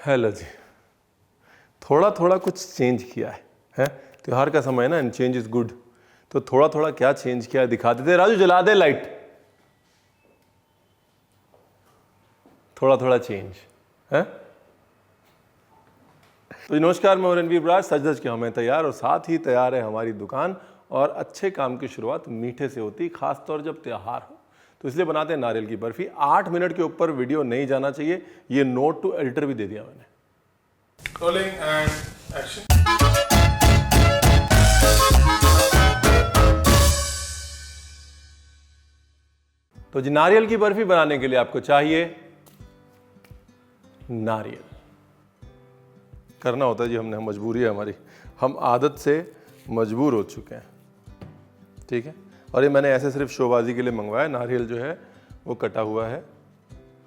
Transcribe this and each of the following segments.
Hello जी, थोड़ा थोड़ा कुछ चेंज किया है? त्योहार का समय है ना, एंड चेंज इज गुड। तो थोड़ा थोड़ा क्या चेंज किया है दिखा देते। राजू जला दे लाइट। थोड़ा थोड़ा चेंज है। तो नमस्कार, मैं रणवीर बराड़। सज धज के हमें तैयार, और साथ ही तैयार है हमारी दुकान। और अच्छे काम की शुरुआत मीठे से होती, खासतौर जब त्योहार हो। तो इसलिए बनाते हैं नारियल की बर्फी। 8 मिनट के ऊपर वीडियो नहीं जाना चाहिए। ये नोट टू एडिटर भी दे दिया मैंने। Rolling and action. तो जी, नारियल की बर्फी बनाने के लिए आपको चाहिए नारियल। करना होता है जी, हमने, मजबूरी है हमारी, हम आदत से मजबूर हो चुके हैं। ठीक है, और ये मैंने ऐसे सिर्फ शोबाजी के लिए मंगवाया। नारियल जो है वो कटा हुआ है।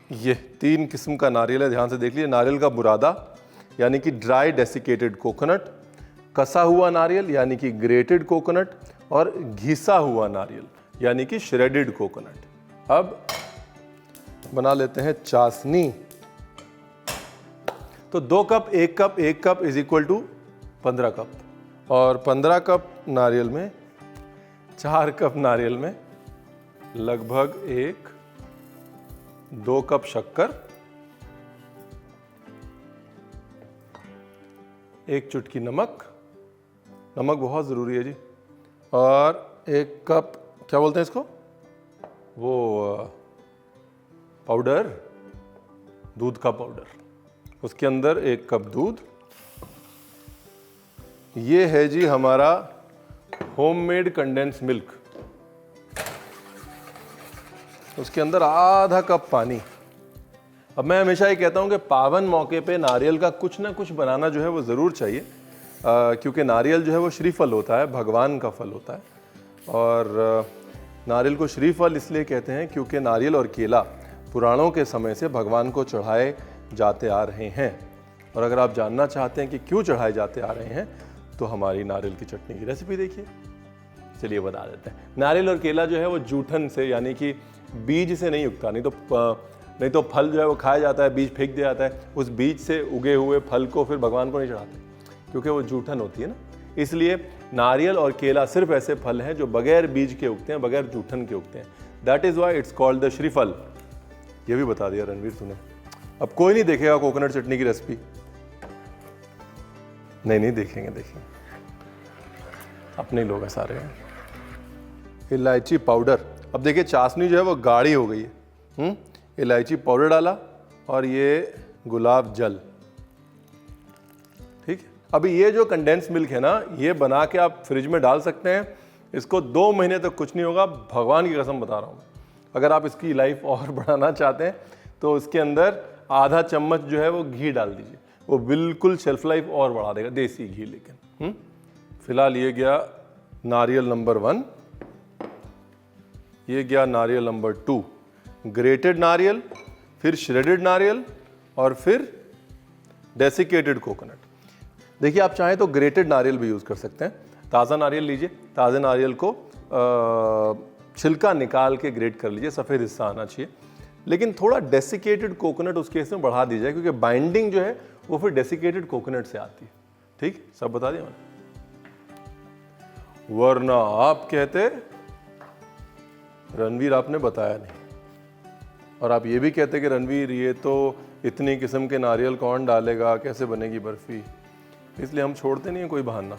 ये 3 किस्म का नारियल है, ध्यान से देख लीजिए। नारियल का बुरादा यानी कि ड्राई डेसिकेटेड कोकोनट, कसा हुआ नारियल यानी कि ग्रेटेड कोकोनट, और घिसा हुआ नारियल यानी कि श्रेडेड कोकोनट। अब बना लेते हैं चाशनी। तो 2 cup 1 cup 1 cup is equal to 15 cup, और 15 कप नारियल में 4 कप नारियल में लगभग 2 कप शक्कर, 1 चुटकी नमक। नमक बहुत ज़रूरी है जी। और 1 कप, क्या बोलते हैं इसको, वो पाउडर, दूध का पाउडर। उसके अंदर 1 कप दूध। ये है जी हमारा होममेड कंडेंस मिल्क। उसके अंदर आधा कप पानी। अब मैं हमेशा ये कहता हूँ कि पावन मौके पे नारियल का कुछ ना कुछ बनाना जो है वो ज़रूर चाहिए, क्योंकि नारियल जो है वो श्रीफल होता है, भगवान का फल होता है। और नारियल को श्रीफल इसलिए कहते हैं क्योंकि नारियल और केला पुराणों के समय से भगवान को चढ़ाए जाते आ रहे हैं। और अगर आप जानना चाहते हैं कि क्यों चढ़ाए जाते आ रहे हैं, तो हमारी नारियल की चटनी की रेसिपी देखिए। चलिए बता देते हैं। नारियल और केला जो है वो जूठन से यानी कि बीज से नहीं उगता। नहीं तो फल जो है वो खाया जाता है, बीज फेंक दिया जाता है। उस बीज से उगे हुए फल को फिर भगवान को नहीं चढ़ाते, क्योंकि वो जूठन होती है ना। इसलिए नारियल और केला सिर्फ ऐसे फल हैं जो बगैर बीज के उगते हैं, बगैर जूठन के उगते हैं। That is why it's called the श्रीफल। ये भी बता दिया रणवीर तूने। अब कोई नहीं देखेगा कोकोनट चटनी की रेसिपी। नहीं देखेंगे, अपने लोग हैं सारे। इलायची पाउडर। अब देखिए चाशनी जो है वो गाढ़ी हो गई है। इलायची पाउडर डाला, और ये गुलाब जल। ठीक है। अभी ये जो कंडेंस मिल्क है ना, ये बना के आप फ्रिज में डाल सकते हैं। इसको 2 महीने तक कुछ नहीं होगा, भगवान की कसम बता रहा हूँ। अगर आप इसकी लाइफ और बढ़ाना चाहते हैं तो इसके अंदर आधा चम्मच जो है वो घी डाल दीजिए। वो बिल्कुल शेल्फ लाइफ और बढ़ा देगा, देसी घी। लेकिन फिलहाल ये गया नारियल नंबर 1, ये गया नारियल नंबर 2, ग्रेटेड नारियल, फिर श्रेडेड नारियल, और फिर डेसिकेटेड कोकोनट। देखिए, आप चाहें तो ग्रेटेड नारियल भी यूज़ कर सकते हैं। ताज़ा नारियल लीजिए, ताज़े नारियल को छिलका निकाल के ग्रेट कर लीजिए, सफ़ेद हिस्सा आना चाहिए। लेकिन थोड़ा डेसिकेटेड कोकोनट उस केस में बढ़ा दीजिए, क्योंकि बाइंडिंग जो है वो फिर डेसिकेटेड कोकोनट से आती है। ठीक, सब बता दिया मैंने। वरना आप कहते रणवीर आपने बताया नहीं, और आप ये भी कहते कि रणवीर ये तो इतनी किस्म के नारियल कौन डालेगा, कैसे बनेगी बर्फी। इसलिए हम छोड़ते नहीं हैं कोई बहाना।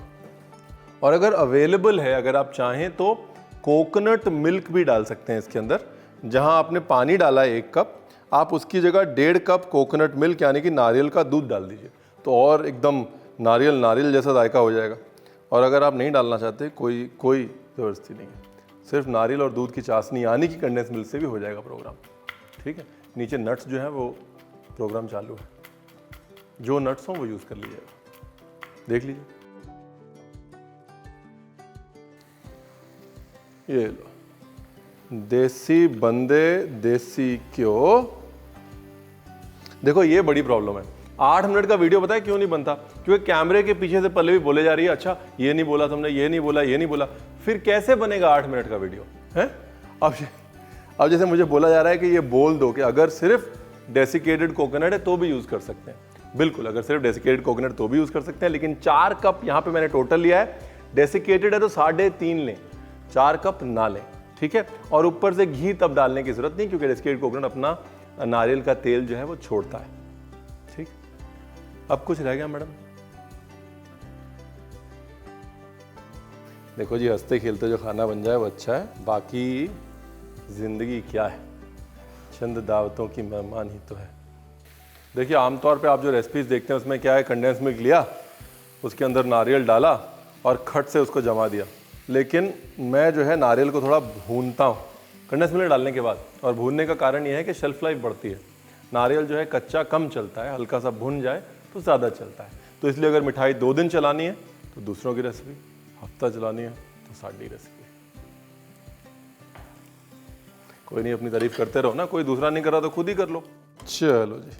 और अगर अवेलेबल है, अगर आप चाहें तो कोकोनट मिल्क भी डाल सकते हैं इसके अंदर। जहां आपने पानी डाला है 1 कप, आप उसकी जगह 1.5 कप कोकोनट मिल्क यानी कि नारियल का दूध डाल दीजिए, तो और एकदम नारियल जैसा जायका हो जाएगा। और अगर आप नहीं डालना चाहते, कोई ज़बरदस्ती नहीं है। सिर्फ नारियल और दूध की चाशनी यानी कि कंडेंस मिल्क से भी हो जाएगा प्रोग्राम। ठीक है। नीचे नट्स जो है वो प्रोग्राम चालू है, जो नट्स हों वो यूज़ कर लीजिएगा। देख लीजिए, ये लो, देसी बंदे देसी क्यों। देखो, ये बड़ी प्रॉब्लम है। 8 मिनट का वीडियो पता है क्यों नहीं बनता? क्योंकि कैमरे के पीछे से पहले भी बोले जा रही है, अच्छा ये नहीं बोला तुमने, ये नहीं बोला। फिर कैसे बनेगा 8 मिनट का वीडियो है? अब जैसे मुझे बोला जा रहा है कि ये बोल दो कि अगर सिर्फ डेसिकेटेड कोकोनट है तो भी यूज कर सकते हैं। बिल्कुल, अगर सिर्फ डेसिकेटेड कोकोनट तो भी यूज़ कर सकते हैं, लेकिन 4 कप यहाँ पे मैंने टोटल लिया है। डेसिकेटेड है तो 3.5 लें, 4 कप ना लें, ठीक है। और ऊपर से घी तब डालने की ज़रूरत नहीं, क्योंकि डेसिकेटेड कोकोनट अपना नारियल का तेल जो है वो छोड़ता है, ठीक। अब कुछ रह गया मैडम? देखो जी, हंसते खेलते जो खाना बन जाए वो अच्छा है, बाकी ज़िंदगी क्या है, चंद दावतों की मेहमान ही तो है। देखिए, आमतौर पे आप जो रेसिपीज देखते हैं उसमें क्या है, कंडेंस मिल्क लिया, उसके अंदर नारियल डाला और खट से उसको जमा दिया। लेकिन मैं जो है नारियल को थोड़ा भूनता हूँ कंडेंस मिल्क डालने के बाद, और भूनने का कारण यह है कि शेल्फ लाइफ बढ़ती है। नारियल जो है कच्चा कम चलता है, हल्का सा भुन जाए तो ज़्यादा चलता है। तो इसलिए अगर मिठाई 2 दिन चलानी है तो दूसरों की रेसिपी, हफ्ता चलानी है तो साड़ी रेसिपी। कोई नहीं, अपनी तारीफ करते रहो ना, कोई दूसरा नहीं कर रहा तो खुद ही कर लो। चलो जी,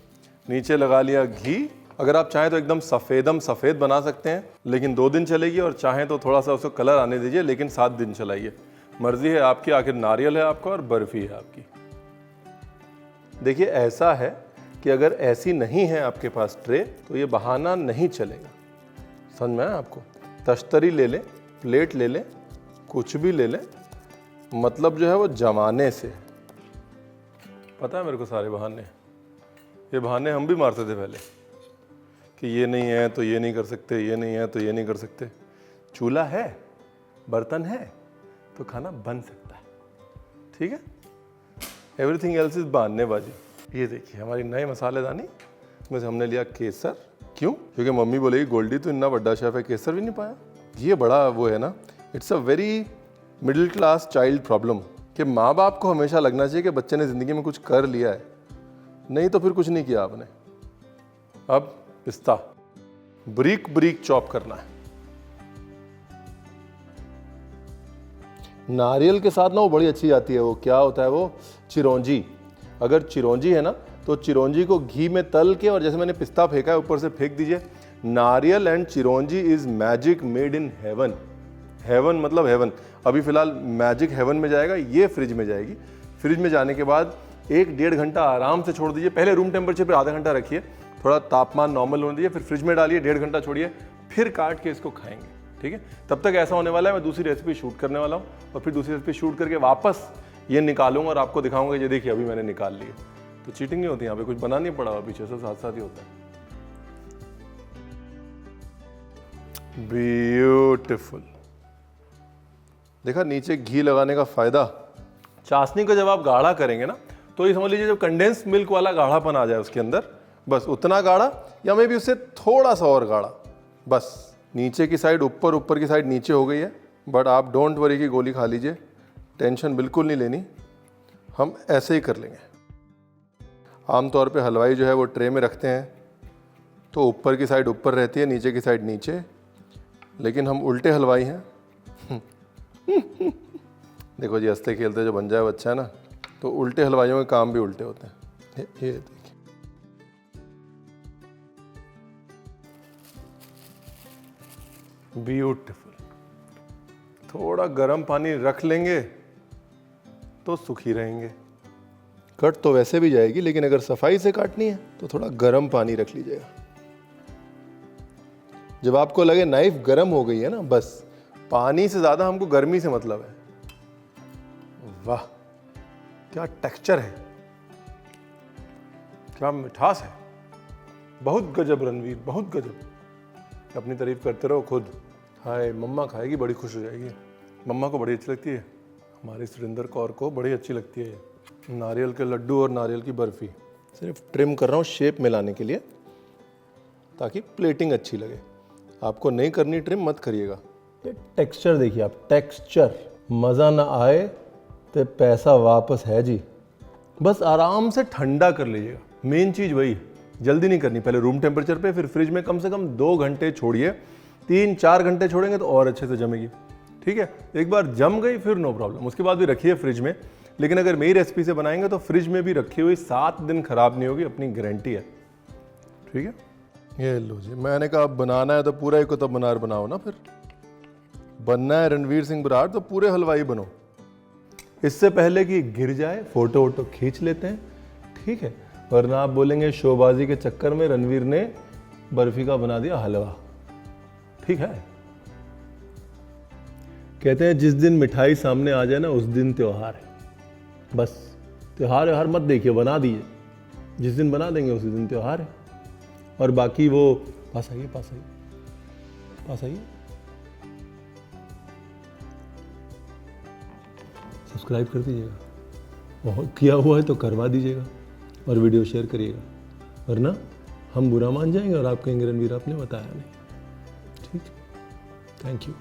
नीचे लगा लिया घी। अगर आप चाहें तो एकदम सफ़ेदम सफ़ेद बना सकते हैं, लेकिन 2 दिन चलेगी, और चाहें तो थोड़ा सा उसको कलर आने दीजिए, लेकिन 7 दिन चलाइए। मर्जी है आपकी, आखिर नारियल है आपका और बर्फ़ी है आपकी। देखिए, ऐसा है कि अगर ऐसी नहीं है आपके पास ट्रे तो ये बहाना नहीं चलेगा। समझ में आया आपको? तश्तरी ले लें, प्लेट ले लें, कुछ भी ले लें, मतलब जो है वो जमाने से। पता है मेरे को सारे बहाने, ये बहाने हम भी मारते थे पहले कि ये नहीं है तो ये नहीं कर सकते, ये नहीं है तो ये नहीं कर सकते। चूल्हा है, बर्तन है तो खाना बन सकता है, ठीक है। एवरीथिंग एल्स इज बहानेबाजी। ये देखिए हमारी नई मसालेदानी, इसमें से हमने लिया केसर। क्यों? क्योंकि मम्मी बोलेगी गोल्डी तो इतना बड़ा शेफ है, केसर भी नहीं पाया। ये बड़ा वो है ना, it's a very middle class child problem कि माँ बाप को हमेशा लगना चाहिए कि बच्चे ने ज़िंदगी में कुछ कर लिया है, नहीं तो फिर कुछ नहीं किया आपने। अब पिस्ता ब्रीक ब्रीक चॉप करना है। नारियल के साथ ना वो बड़ी अच्छी आती है, वो क्या होता है वो, चिरौंजी। अगर चिरौंजी है ना तो चिरौंजी को घी में तल के, और जैसे मैंने पिस्ता फेंका है ऊपर से फेंक दीजिए। नारियल एंड चिरौंजी is magic made in heaven. Heaven मतलब हेवन। अभी फिलहाल मैजिक हेवन में जाएगा, ये फ्रिज में जाएगी। फ्रिज में जाने के बाद 1-1.5 घंटा आराम से छोड़ दीजिए। पहले रूम टेम्परेचर पे आधा घंटा रखिए, थोड़ा तापमान नॉर्मल होने दीजिए, फिर फ्रिज में डालिए, 1.5 घंटा छोड़िए, फिर काट के इसको खाएंगे, ठीक है। तब तक ऐसा होने वाला है, मैं दूसरी रेसिपी शूट करने वाला हूँ, और फिर दूसरी रेसिपी शूट करके वापस ये निकालूंगा और आपको दिखाऊंगा, ये देखिए अभी मैंने निकाल लिए। तो चीटिंग नहीं होती यहाँ पे, कुछ बना नहीं पड़ा, पीछे से साथ साथ ही होता है। ब्यूटिफुल। देखा नीचे घी लगाने का फायदा। चाशनी को जब आप गाढ़ा करेंगे ना, तो ये समझ लीजिए जब कंडेंस मिल्क वाला गाढ़ापन आ जाए उसके अंदर, बस उतना गाढ़ा, या मे भी उससे थोड़ा सा और गाढ़ा, बस। नीचे की साइड ऊपर, ऊपर की साइड नीचे हो गई है, बट आप डोंट वरी की गोली खा लीजिए, टेंशन बिल्कुल नहीं लेनी, हम ऐसे ही कर लेंगे। आमतौर पे हलवाई जो है वो ट्रे में रखते हैं तो ऊपर की साइड ऊपर रहती है, नीचे की साइड नीचे, लेकिन हम उल्टे हलवाई हैं। देखो जी, हंसते खेलते जो बन जाए वो अच्छा है ना। तो उल्टे हलवाइयों के काम भी उल्टे होते हैं। ये देखिए, ब्यूटीफुल। थोड़ा गर्म पानी रख लेंगे तो सुखी रहेंगे। कट तो वैसे भी जाएगी, लेकिन अगर सफाई से काटनी है तो थोड़ा गर्म पानी रख लीजिएगा। जब आपको लगे नाइफ गर्म हो गई है ना, बस, पानी से ज्यादा हमको गर्मी से मतलब है। वाह, क्या टेक्सचर है, क्या मिठास है, बहुत गजब रणवीर, बहुत गजब। अपनी तारीफ करते रहो खुद। हाय, मम्मा खाएगी, बड़ी खुश हो जाएगी। मम्मा को बड़ी अच्छी लगती है, हमारी सुरेंद्र कौर को बड़ी अच्छी लगती है। नारियल के लड्डू और नारियल की बर्फी। सिर्फ ट्रिम कर रहा हूँ शेप में लाने के लिए, ताकि प्लेटिंग अच्छी लगे। आपको नहीं करनी ट्रिम, मत करिएगा। टेक्सचर देखिए आप, टेक्सचर। मज़ा ना आए तो पैसा वापस है जी। बस आराम से ठंडा कर लीजिएगा, मेन चीज़ वही है। जल्दी नहीं करनी, पहले रूम टेम्परेचर पे, फिर फ्रिज में कम से कम 2 घंटे छोड़िए। 3-4 घंटे छोड़ेंगे तो और अच्छे से जमेगी, ठीक है। एक बार जम गई फिर नो प्रॉब्लम, उसके बाद भी रखिए फ्रिज में। लेकिन अगर मेरी रेसिपी से बनाएंगे तो फ्रिज में भी रखी हुई 7 दिन खराब नहीं होगी, अपनी गारंटी है, ठीक है। ये लो जी, मैंने कहा बनाना है तो पूरा ही कुतुब मीनार बनाओ ना। फिर बनना है रणवीर सिंह बराड़ तो पूरे हलवाई बनो। इससे पहले कि गिर जाए, फोटो वोटो खींच लेते हैं, ठीक है। वरना आप बोलेंगे शोबाजी के चक्कर में रणवीर ने बर्फी का बना दिया हलवा। ठीक है। कहते हैं जिस दिन मिठाई सामने आ जाए ना उस दिन त्योहार है। बस त्योहार है, हर मत देखिए, बना दिए। जिस दिन बना देंगे उसी दिन त्योहार है। और बाकी वो पास आइए, पास आइए, पास आइए। सब्सक्राइब कर दीजिएगा, और किया हुआ है तो करवा दीजिएगा, और वीडियो शेयर करिएगा, वरना हम बुरा मान जाएंगे और आप कहेंगे रणवीर आपने बताया नहीं। ठीक, थैंक यू।